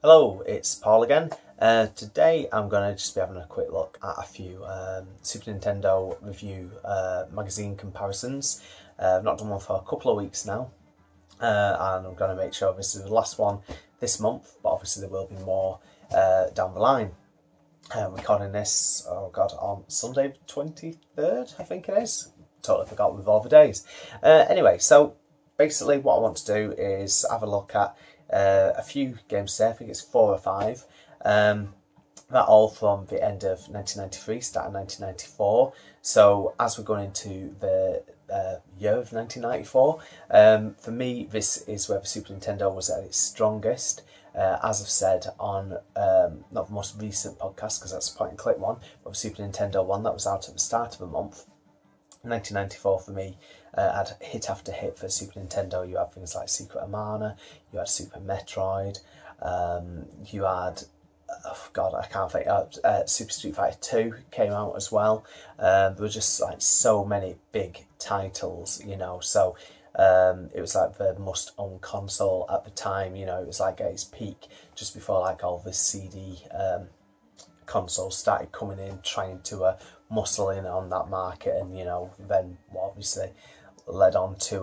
Hello, it's Paul again. Today I'm going to just be having a quick look at a few Super Nintendo review magazine comparisons. I've not done one for a couple of weeks now, and I'm going to make sure this is the last one this month, but obviously there will be more down the line. I'm recording this, oh god, on Sunday 23rd, I think it is. Totally forgot with all the days. Anyway, so basically what I want to do is have a look at a few games today. I think it's 4 or 5. That all from the end of 1993, start of 1994. So as we're going into the year of 1994, for me this is where the Super Nintendo was at its strongest. As I've said on not the most recent podcast, because that's a point and click one, but the Super Nintendo one that was out at the start of the month. 1994 for me had hit after hit for Super Nintendo. You had things like Secret of Mana, you had Super Metroid, you had, oh god, I can't think, Super Street Fighter 2 came out as well. There were just like so many big titles, you know, so it was like the must own console at the time, you know. It was like at its peak just before like all the CD consoles started coming in, trying to muscle in on that market, and you know, then obviously led on to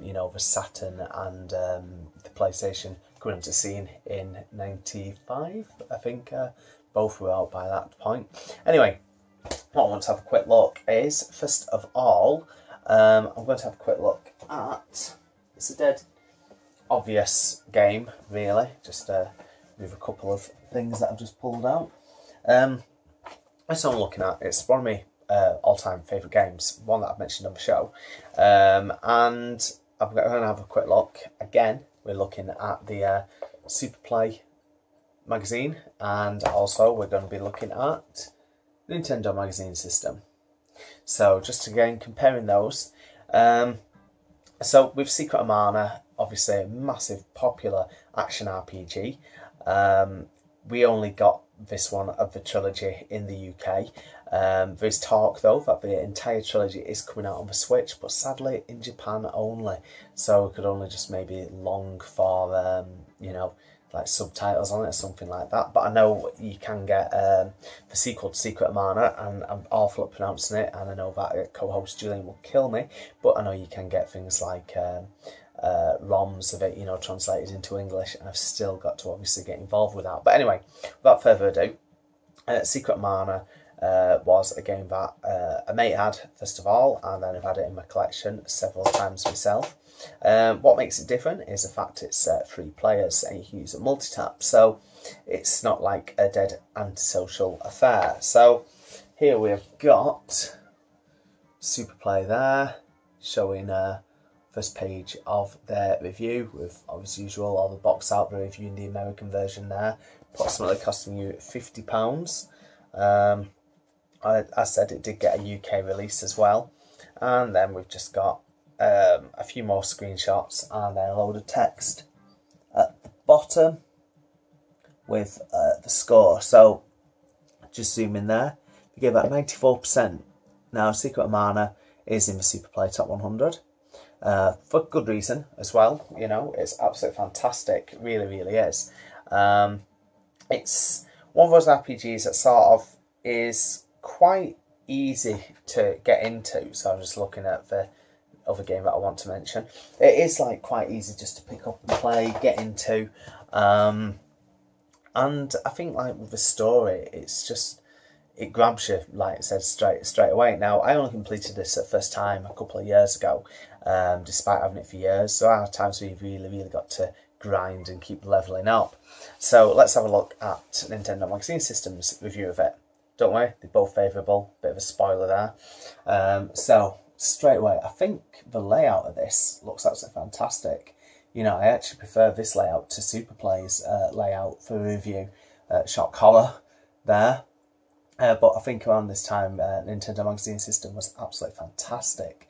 you know, the Saturn and the PlayStation coming into scene in 95. I think both were out by that point. Anyway, what I want to have a quick look is, first of all, I'm going to have a quick look at, it's a dead obvious game really, just with a couple of things that I've just pulled out. That's what I'm looking at. It's one of my all-time favourite games, one that I've mentioned on the show, and I'm going to have a quick look. Again, we're looking at the Super Play magazine, and also we're going to be looking at the Nintendo magazine system. So just again comparing those. So with Secret of Mana, obviously a massive popular action RPG. We only got this one of the trilogy in the UK. There's talk though that the entire trilogy is coming out on the Switch, but sadly in Japan only, so we could only just maybe long for you know, like subtitles on it or something like that. But I know you can get the sequel to Secret of Mana, and I'm awful at pronouncing it, and I know that co-host Julian will kill me, but I know you can get things like ROMs of it, you know, translated into English, and I've still got to obviously get involved with that. But anyway, without further ado, Secret of Mana was a game that a mate had first of all, and then I've had it in my collection several times myself. What makes it different is the fact it's 3 players and you can use a multi-tap, so it's not like a dead antisocial affair. So here we've got Super Play there, showing first page of their review with, as usual, all the box art, the review in the American version there, approximately costing you £50. I said it did get a UK release as well, and then we've just got a few more screenshots and then a load of text at the bottom with the score. So just zoom in there, we give that 94%. Now Secret of Mana is in the Super Play Top 100 for good reason as well. You know, it's absolutely fantastic, it really is. It's one of those RPGs that sort of is quite easy to get into. So I'm just looking at the other game that I want to mention. It is like quite easy just to pick up and play, get into, and I think like with the story, it's just, it grabs you, like I said, straight away. Now I only completed this the first time a couple of years ago, despite having it for years, so there are times we've really got to grind and keep leveling up. So let's have a look at Nintendo Magazine System's review of it. Don't worry, they're both favourable, bit of a spoiler there. So straight away, I think the layout of this looks absolutely fantastic. You know, I actually prefer this layout to Super Play's layout for review. Shock horror there. But I think around this time, Nintendo Magazine System was absolutely fantastic.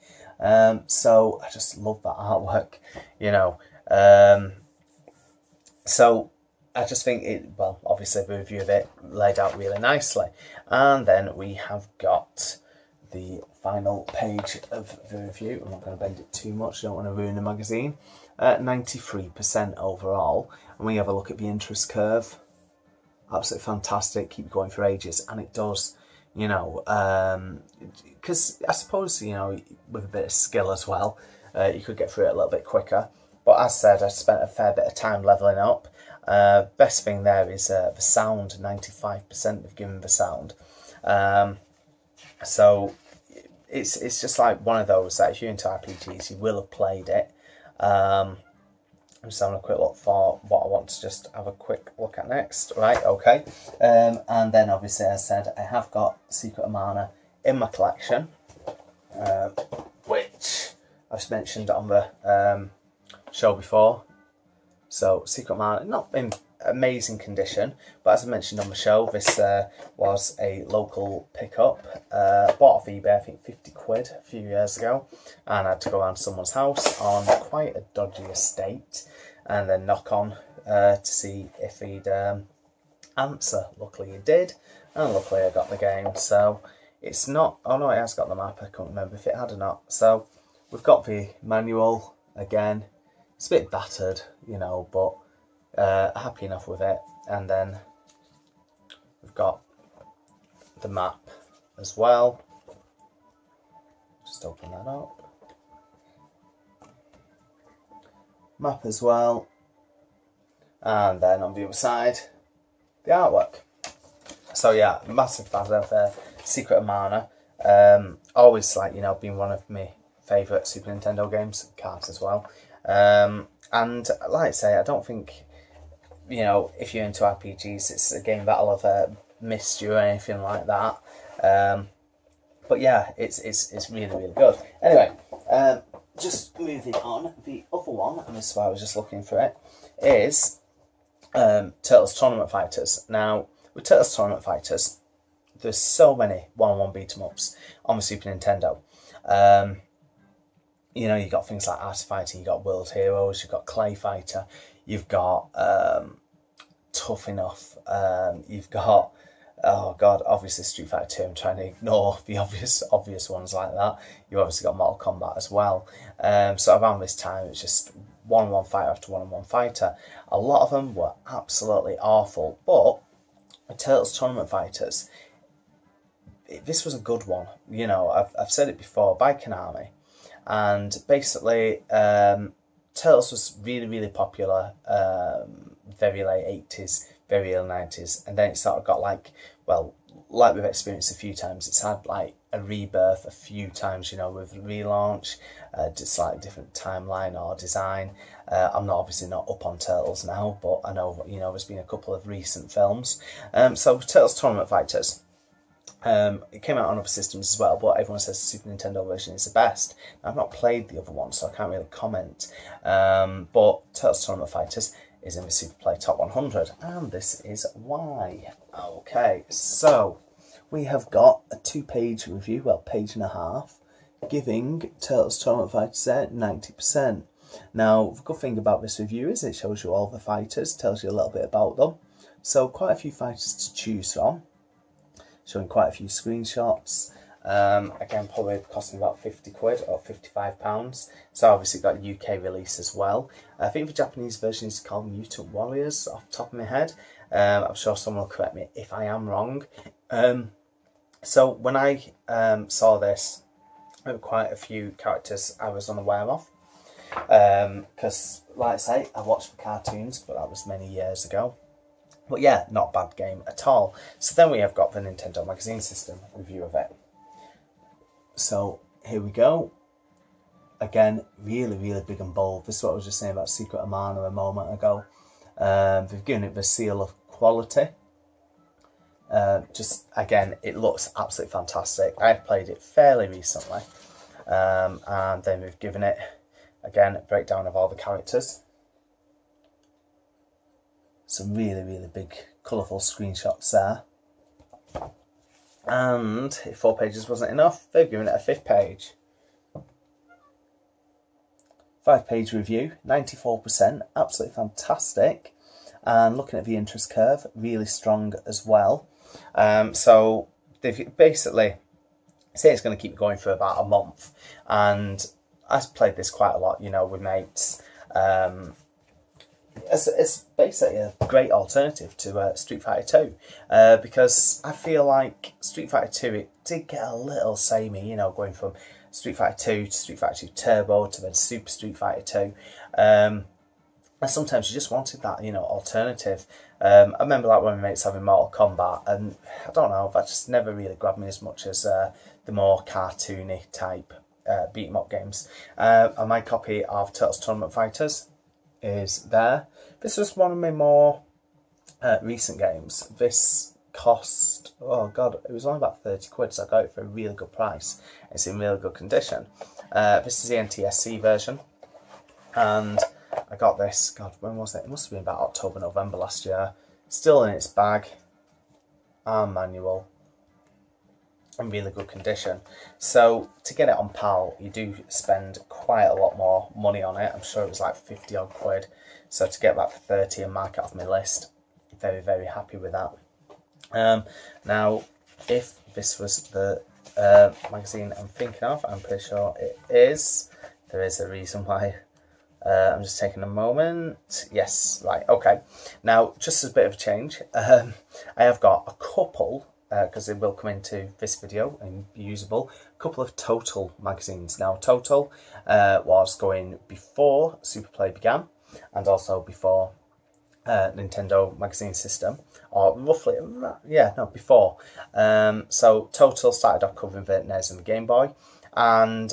So I just love that artwork, you know. So I just think it, well, obviously the review of it laid out really nicely. And then we have got the final page of the review. I'm not going to bend it too much, don't want to ruin the magazine. 93% overall. And when you have a look at the interest curve, absolutely fantastic, keep going for ages, and it does, you know, because I suppose, you know, with a bit of skill as well, you could get through it a little bit quicker. But as said, I spent a fair bit of time levelling up. Best thing there is the sound, 95% they've given the sound. So it's just like one of those that if you're into RPGs, you will have played it. I'm just having a quick look for what I want to just have a quick look at next. Right, okay. And then obviously, as I said, I have got Secret of Mana in my collection, which I've mentioned on the show before. So Secret of Mana, not in amazing condition, but as I mentioned on the show, this was a local pickup, bought off eBay, I think 50 quid a few years ago, and I had to go around to someone's house on quite a dodgy estate and then knock on to see if he'd answer. Luckily he did, and luckily I got the game. So it's not, oh no, it has got the map, I can't remember if it had or not. So we've got the manual again. It's a bit battered, you know, but happy enough with it. And then we've got the map as well. Just open that up. Map as well. And then on the other side, the artwork. So yeah, massive fan of Secret of Mana. Always, like, you know, been one of my favourite Super Nintendo games, cards as well. And like I say, I don't think, you know, if you're into RPGs, it's a game that'll have missed you or anything like that. But yeah, it's really, really good. Anyway, just moving on, the other one, and this is why I was just looking for it, is Turtles Tournament Fighters. Now, with Turtles Tournament Fighters, there's so many one-on-one beat-em-ups on the Super Nintendo. You know, you've got things like Art of Fighting, you've got World Heroes, you've got Clay Fighter, you've got Tough Enough, you've got, oh god, obviously Street Fighter 2, I'm trying to ignore the obvious ones like that. You've obviously got Mortal Kombat as well. So around this time, it's just one-on-one fighter after one-on-one fighter. A lot of them were absolutely awful, but with Turtles Tournament Fighters, this was a good one. You know, I've said it before, by Konami. And basically, Turtles was really, really popular, very late 80s, very early 90s. And then it sort of got like, well, like we've experienced a few times, it's had like a rebirth a few times, you know, with relaunch, just slightly different timeline or design. I'm not obviously not up on Turtles now, but I know, you know, there's been a couple of recent films. So Turtles Tournament Fighters. It came out on other systems as well, but everyone says the Super Nintendo version is the best. I've not played the other one, so I can't really comment. But Turtles Tournament Fighters is in the Super Play Top 100, and this is why. Okay, so we have got a 2-page review, well, page and a half, giving Turtles Tournament Fighters 90%. Now, the good thing about this review is it shows you all the fighters, tells you a little bit about them. So quite a few fighters to choose from. Showing quite a few screenshots. Again, probably costing about 50 quid or £55. So obviously got a UK release as well. I think the Japanese version is called Mutant Warriors off the top of my head. I'm sure someone will correct me if I am wrong. So when I saw this, there were quite a few characters I was unaware of. Because, like I say, I watched the cartoons, but that was many years ago. But yeah, not a bad game at all. So then we have got the Nintendo Magazine System review of it. So here we go. Again, really, really big and bold. This is what I was just saying about Secret of Mana a moment ago. They've given it the seal of quality. Just, again, it looks absolutely fantastic. I've played it fairly recently. And then we've given it, again, a breakdown of all the characters. Some really, really big, colourful screenshots there. And if 4 pages wasn't enough, they've given it a 5th page. 5-page review, 94%, absolutely fantastic. And looking at the interest curve, really strong as well. So they've basically say it's going to keep going for about a month. And I've played this quite a lot, you know, with mates. it's basically a great alternative to Street Fighter 2, because I feel like Street Fighter 2, it did get a little samey, you know, going from Street Fighter 2 to Street Fighter 2 Turbo to then Super Street Fighter 2. And sometimes you just wanted that, you know, alternative. I remember like when my mates having Mortal Kombat, and I don't know, that just never really grabbed me as much as the more cartoony type beat 'em up games. And my copy of Turtles Tournament Fighters is there. This was one of my more recent games. This cost, oh god, it was only about 30 quid, so I got it for a really good price. It's in really good condition. This is the NTSC version, and I got this, god, when was it? It must have been about October, November last year. Still in its bag, and manual, in really good condition. So to get it on PAL, you do spend quite a lot more money on it. I'm sure it was like 50 odd quid. So to get that for 30 and mark it off my list, very, very happy with that. Now, if this was the magazine I'm thinking of, I'm pretty sure it is. There is a reason why. I'm just taking a moment. Yes, right, okay. Now, just as a bit of a change, I have got a couple, because it will come into this video and be usable, a couple of Total magazines. Now, Total was going before Superplay began, and also before Nintendo magazine system, or roughly, yeah, no, before. So Total started off covering the NES and the Game Boy, and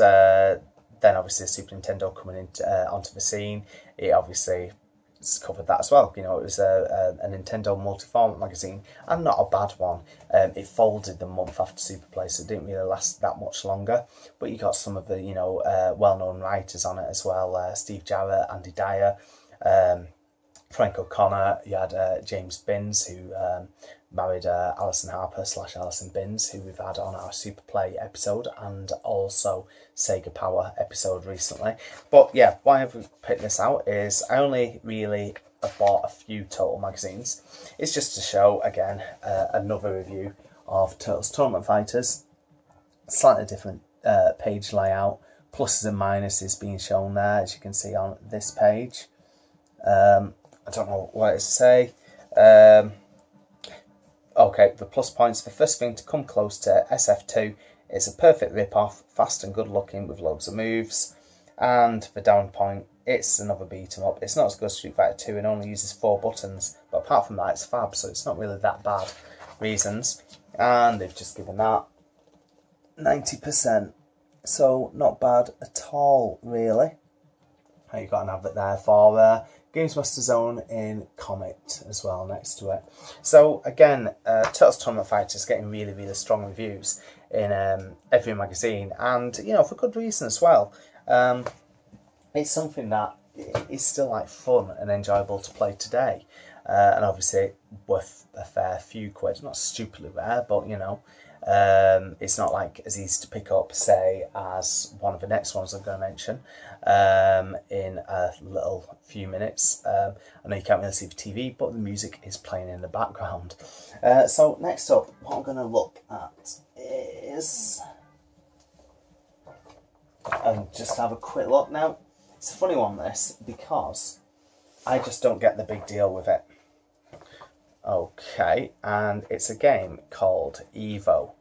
then obviously Super Nintendo coming into onto the scene, it obviously covered that as well. You know, it was a Nintendo multi-format magazine, and not a bad one. It folded the month after Superplay, so it didn't really last that much longer. But you got some of the, you know, well-known writers on it as well. Steve Jarrett, Andy Dyer, Frank O'Connor. You had James Binns, who married Alison Harper / Alison Binns, who we've had on our Superplay episode, and also Sega Power episode recently. But yeah, why have we picked this out is I only really bought a few Total magazines. It's just to show, again, another review of Turtles Tournament Fighters. Slightly different page layout, pluses and minuses being shown there, as you can see on this page. I don't know what it's to say. Okay, the plus points. The first thing to come close to SF2 is a perfect rip-off, fast and good looking with loads of moves. And the down point, it's another beat 'em up. It's not as good as Street Fighter 2 and only uses 4 buttons, but apart from that, it's fab, so it's not really that bad. Reasons, and they've just given that 90%, so not bad at all, really. You got an advert there for Games Master Zone in Comet as well next to it. So again, Turtles Tournament Fighters getting really, really strong reviews in every magazine, and you know, for good reason as well. It's something that is still like fun and enjoyable to play today, and obviously worth a fair few quid. Not stupidly rare, but you know, it's not like as easy to pick up, say, as one of the next ones I'm going to mention in a little few minutes. I know you can't really see the TV, but the music is playing in the background. So next up, what I'm going to look at is, and just have a quick look now. It's a funny one, this, because I just don't get the big deal with it. Okay, and it's a game called Evo.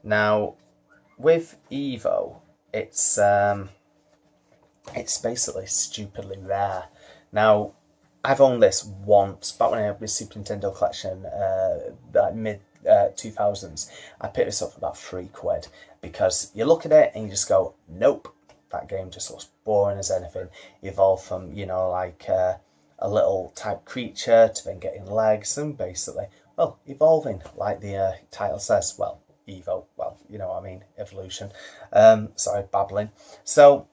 Now, with Evo, it's basically stupidly rare. Now, I've owned this once, back when I had my Super Nintendo collection, like mid 2000s. I picked this up for about 3 quid, because you look at it and you just go, nope, that game just looks boring as anything. You evolve from, you know, like a little type creature to then getting legs, and basically, well, evolving, like the title says. Well, Evo, well, you know what I mean, evolution. Sorry, babbling. So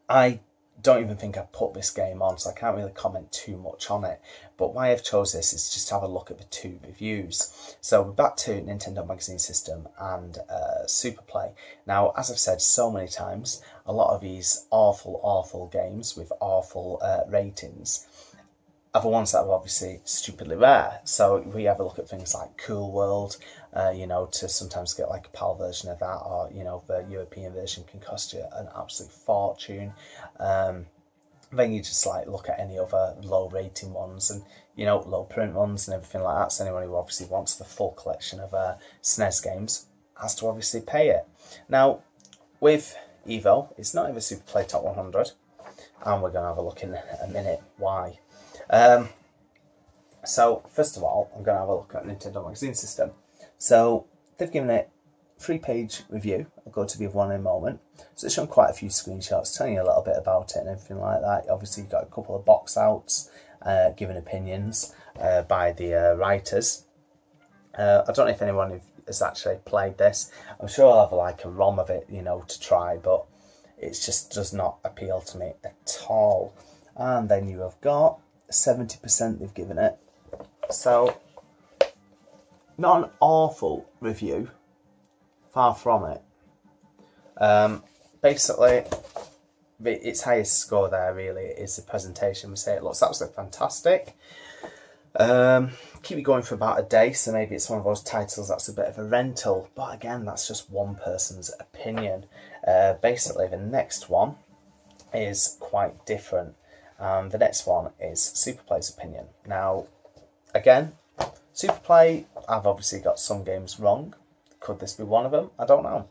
I don't even think I put this game on, so I can't really comment too much on it. But why I've chose this is just to have a look at the 2 reviews. So we're back to Nintendo Magazine System and Superplay. Now, as I've said so many times, a lot of these awful games with awful ratings are the ones that are obviously stupidly rare. So we have a look at things like Cool World, you know, to sometimes get like a PAL version of that, or, you know, the European version can cost you an absolute fortune. Then you just like look at any other low rating ones and, you know, low print ones and everything like that. So anyone who obviously wants the full collection of SNES games has to obviously pay it. Now, with Evo, it's not in the Super Play Top 100, and we're going to have a look in a minute why. So, first of all, I'm going to have a look at Nintendo Magazine System. So, they've given it a 3-page review. I'll go to the other one in a moment. So, it's shown quite a few screenshots, telling you a little bit about it and everything like that. Obviously, you've got a couple of box outs, giving opinions by the writers. I don't know if anyone has actually played this. I'm sure I'll have like a ROM of it, you know, to try, but it just does not appeal to me at all. And then you have got 70% they've given it. So, not an awful review, far from it. Basically, its highest score there really is the presentation. We say it looks absolutely fantastic. Keep it going for about a day, so maybe it's one of those titles that's a bit of a rental, but again, that's just one person's opinion. Basically, the next one is quite different. The next one is Superplay's opinion. Now, again, Superplay, I've obviously got some games wrong. Could this be one of them? I don't know.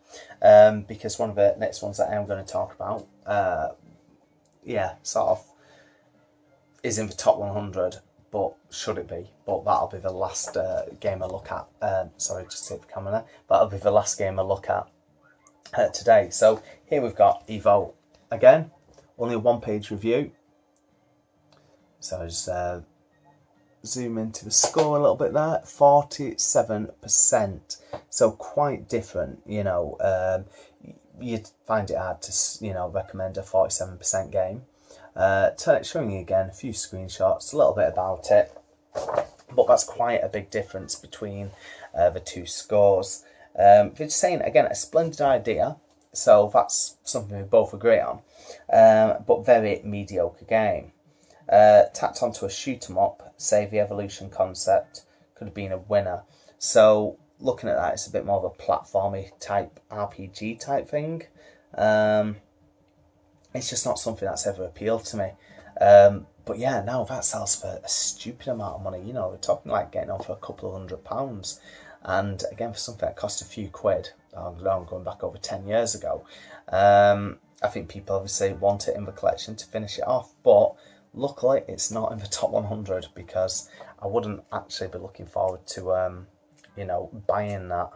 Because one of the next ones that I am going to talk about, yeah, sort of is in the top 100, but should it be? But that'll be the last game I look at. Sorry, just hit the camera there. That'll be the last game I look at today. So here we've got Evo. Again, only a 1-page review. So just zoom into the score a little bit there. 47%. So quite different, you know. You'd find it hard to, you know, recommend a 47% game. Showing you again a few screenshots, a little bit about it. But that's quite a big difference between the two scores. They're just saying, again, a splendid idea. So that's something we both agree on. But very mediocre game. Tacked onto a shoot 'em up, say the evolution concept could have been a winner. So looking at that, it's a bit more of a platformy type RPG type thing. It's just not something that's ever appealed to me. But yeah, now that sells for a stupid amount of money. You know, we're talking like getting on for a couple of £100. And again, for something that cost a few quid, I'm going back over 10 years ago, I think people obviously want it in the collection to finish it off. But luckily, it's not in the top 100 because I wouldn't actually be looking forward to, you know, buying that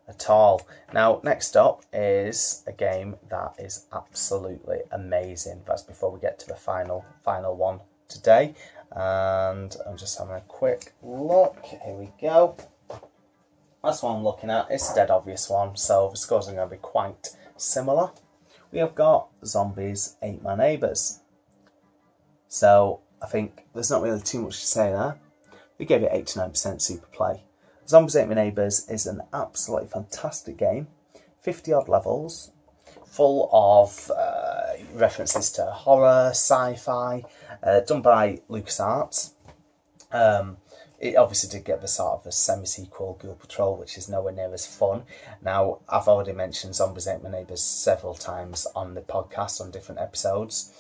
at all. Now, next up is a game that is absolutely amazing. That's before we get to the final one today. And I'm just having a quick look. Here we go. That's what I'm looking at. It's a dead obvious one, so the scores are going to be quite similar. We have got Zombies Ate My Neighbours. So I think there's not really too much to say there. We gave it 89% Super Play. Zombies Ate My Neighbours is an absolutely fantastic game. 50 odd levels, full of references to horror, sci-fi, done by LucasArts. It obviously did get the sort of the semi-sequel Ghoul Patrol, which is nowhere near as fun. Now, I've already mentioned Zombies Ate My Neighbours several times on the podcast, on different episodes.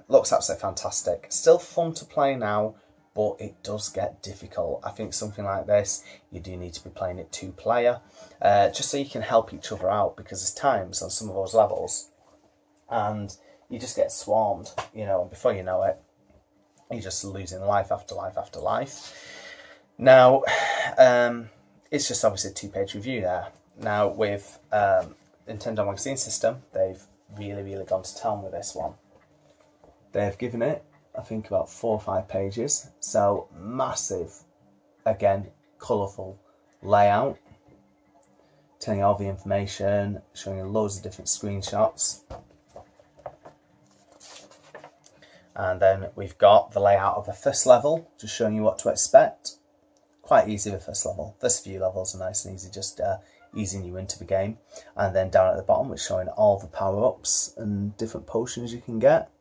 Looks absolutely fantastic. Still fun to play now, but it does get difficult. I think something like this, you do need to be playing it 2-player, just so you can help each other out, because there's times on some of those levels, and you just get swarmed, you know, and before you know it, you're just losing life after life after life. Now, it's just obviously a 2-page review there. Now, with Nintendo Magazine System, they've really gone to town with this one. They've given it, I think, about 4 or 5 pages. So, massive, again, colourful layout. Telling you all the information, showing you loads of different screenshots. And then we've got the layout of the first level, just showing you what to expect. Quite easy the first level. First few levels are nice and easy, just easing you into the game. And then down at the bottom, it's showing all the power-ups and different potions you can get.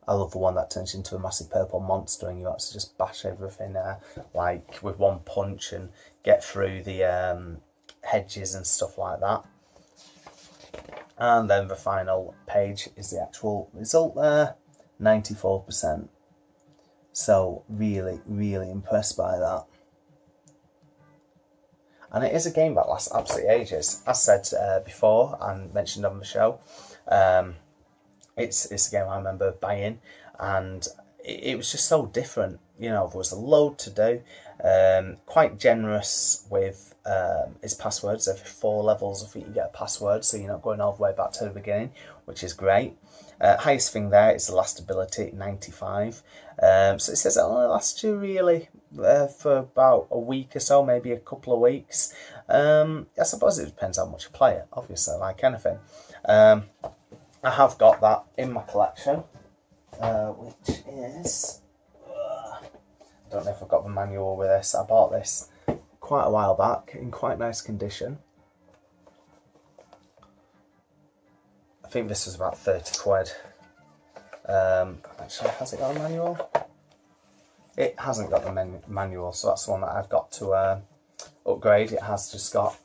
I love the one that turns into a massive purple monster and you have to just bash everything like with one punch and get through the hedges and stuff like that. And then the final page is the actual result there. 94%. So really, really impressed by that. And it is a game that lasts absolutely ages. As said before and mentioned on the show, it's a game I remember buying, and it was just so different. You know, there was a load to do, quite generous with its passwords. Every 4 levels, I think you get a password, so you're not going all the way back to the beginning, which is great. Highest thing there is the last ability, 95. So it says it only lasts you really for about a week or so, maybe a couple of weeks. I suppose it depends how much you play it, obviously, like anything. I have got that in my collection, which is... I don't know if I've got the manual with this. I bought this quite a while back in quite nice condition. I think this was about 30 quid. Actually, has it got a manual? It hasn't got the manual, so that's the one that I've got to upgrade. It has just got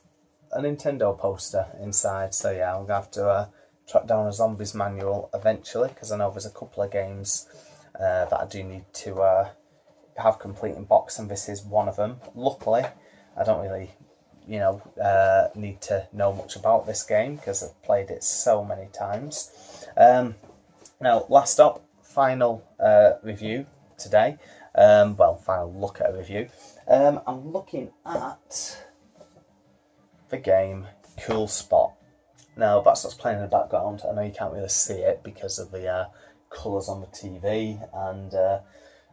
a Nintendo poster inside, so yeah, I'm going to have to track down a Zombies manual eventually, because I know there's a couple of games that I do need to have complete in box, and this is one of them. Luckily, I don't really, you know, need to know much about this game because I've played it so many times. Now, last up, final review today. Well, final look at a review. I'm looking at the game Cool Spot. Now, that's what's playing in the background. I know you can't really see it because of the colours on the TV, and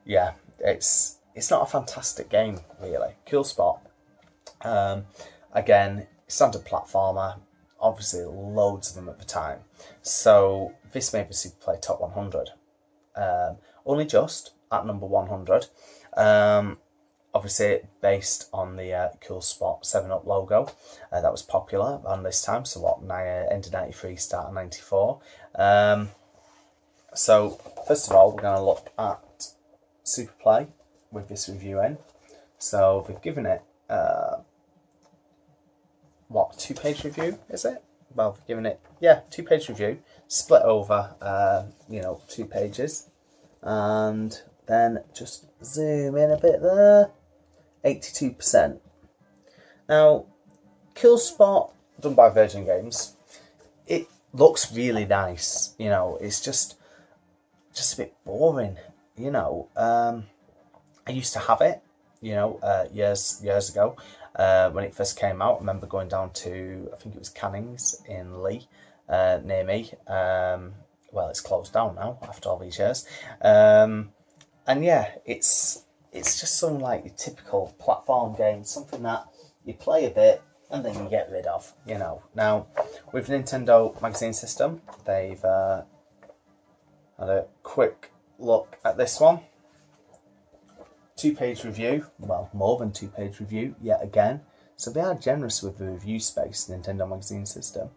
yeah, it's not a fantastic game, really. Cool Spot. Again, standard platformer, obviously loads of them at the time. So this made the Superplay Top 100. Only just at number 100. Obviously based on the Cool Spot 7-Up logo. That was popular around this time, so what, end of 93, start of 94. So first of all, we're going to look at Superplay with this review in. So we've given it what, 2-page review, is it? Well, we've given it, yeah, 2-page review, split over, you know, 2 pages, and then just zoom in a bit there, 82%. Now, Cool Spot, done by Virgin Games, it looks really nice, you know, it's just a bit boring, you know. I used to have it, you know, years ago, when it first came out. I remember going down to, I think it was Canning's in Leigh, near me. Well, it's closed down now after all these years. And yeah, it's just some like your typical platform game, something that you play a bit and then you get rid of, you know. Now, with Nintendo Magazine System, they've had a quick look at this one. 2-page review, well, more than 2-page review, yet again. So they are generous with the review space, Nintendo Magazine System,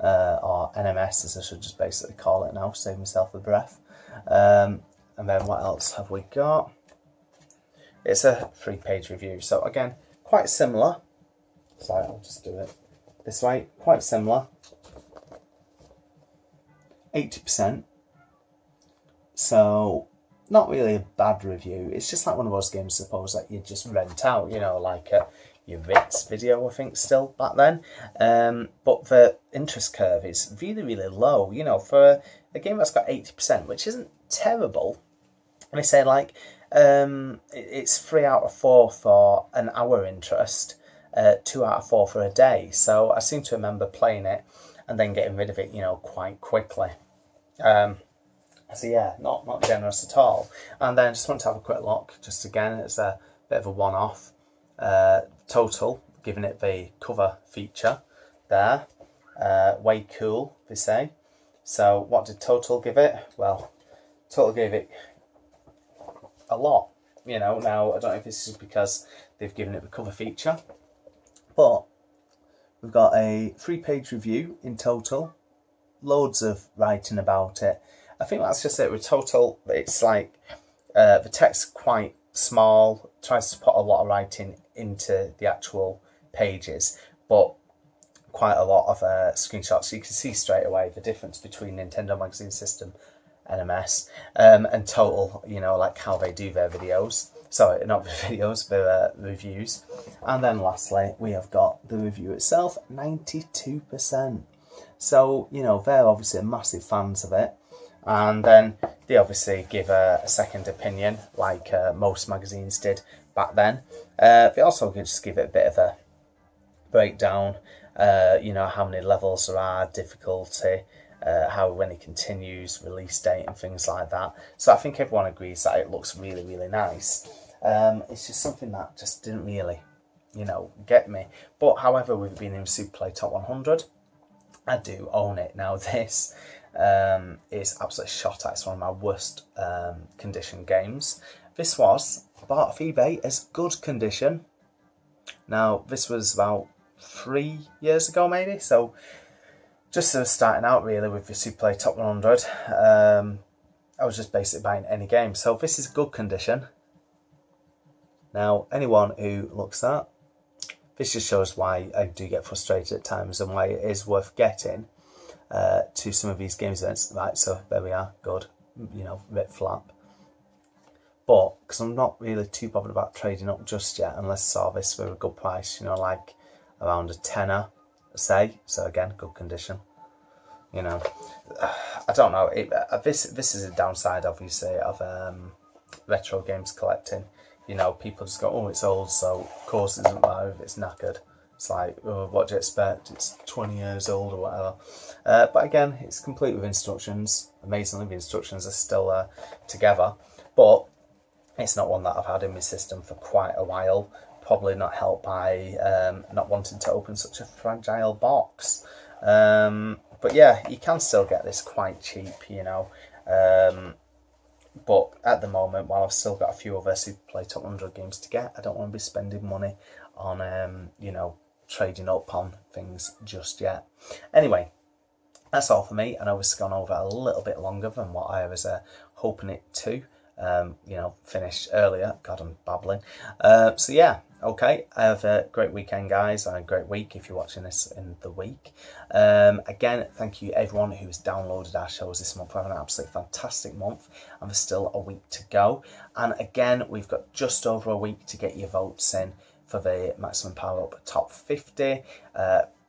or NMS as I should just basically call it now, save myself the breath. And then what else have we got? It's a 3-page review, so again, quite similar. Sorry, I'll just do it this way, quite similar. 80%. So, not really a bad review. It's just like one of those games, I suppose, that you just rent out, you know, like your Ritz video, I think, still back then. But the interest curve is really, really low, you know, for a game that's got 80%, which isn't terrible. Let me say, like, it's 3 out of 4 for an hour interest, 2 out of 4 for a day. So I seem to remember playing it and then getting rid of it, you know, quite quickly. So yeah, not generous at all. And then just want to have a quick look, just again, it's a bit of a one-off. Total, giving it the cover feature there. Way cool, they say. So what did Total give it? Well, Total gave it a lot, you know. Now, I don't know if this is because they've given it the cover feature, but we've got a 3-page review in total, loads of writing about it. I think that's just it with Total. It's like the text quite small, tries to put a lot of writing into the actual pages, but quite a lot of screenshots. So you can see straight away the difference between Nintendo Magazine System NMS, and Total, you know, like how they do their videos. Sorry, not videos, their reviews. And then lastly, we have got the review itself, 92%. So, you know, they're obviously massive fans of it. And then they obviously give a second opinion, like most magazines did back then. They also just give it a bit of a breakdown, you know, how many levels there are, difficulty, when it continues, release date and things like that. So I think everyone agrees that it looks really, really nice. It's just something that just didn't really, you know, get me. But however, we've been in Super Play Top 100. I do own it. Now this is absolutely shot at. It's one of my worst condition games. This was bought off eBay as good condition. Now this was about 3 years ago maybe, so just sort of starting out really with the Super Play Top 100. I was just basically buying any game, so this is good condition. Now anyone who looks at this just shows why I do get frustrated at times and why it is worth getting to some of these games events. Right, so there we are, good, you know, a bit flap. But because I'm not really too bothered about trading up just yet, unless I saw this for a good price, you know, like around a tenner, say. So again, good condition. You know, I don't know. This is a downside, obviously, of retro games collecting. You know, people just go, oh, it's old, so of course it doesn't matter if it's knackered. It's like, oh, what do you expect? It's 20 years old or whatever. But again, it's complete with instructions. Amazingly, the instructions are still together. But it's not one that I've had in my system for quite a while. Probably not helped by not wanting to open such a fragile box. But yeah, you can still get this quite cheap, you know. But at the moment, while I've still got a few other Super Play Top 100 games to get, I don't want to be spending money on, you know, trading up on things just yet. Anyway, that's all for me. I know it's gone over a little bit longer than what I was hoping it to, you know, finish earlier. God, I'm babbling. So yeah, okay. Have a great weekend, guys, and a great week if you're watching this in the week. Again, thank you everyone who's downloaded our shows this month. We're having an absolutely fantastic month, and there's still a week to go. And again, we've got just over a week to get your votes in for the Maximum Power Up Top 50.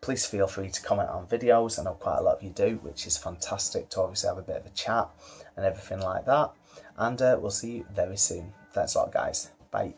Please feel free to comment on videos. I know quite a lot of you do, which is fantastic to obviously have a bit of a chat and everything like that. And we'll see you very soon. Thanks a lot, guys. Bye.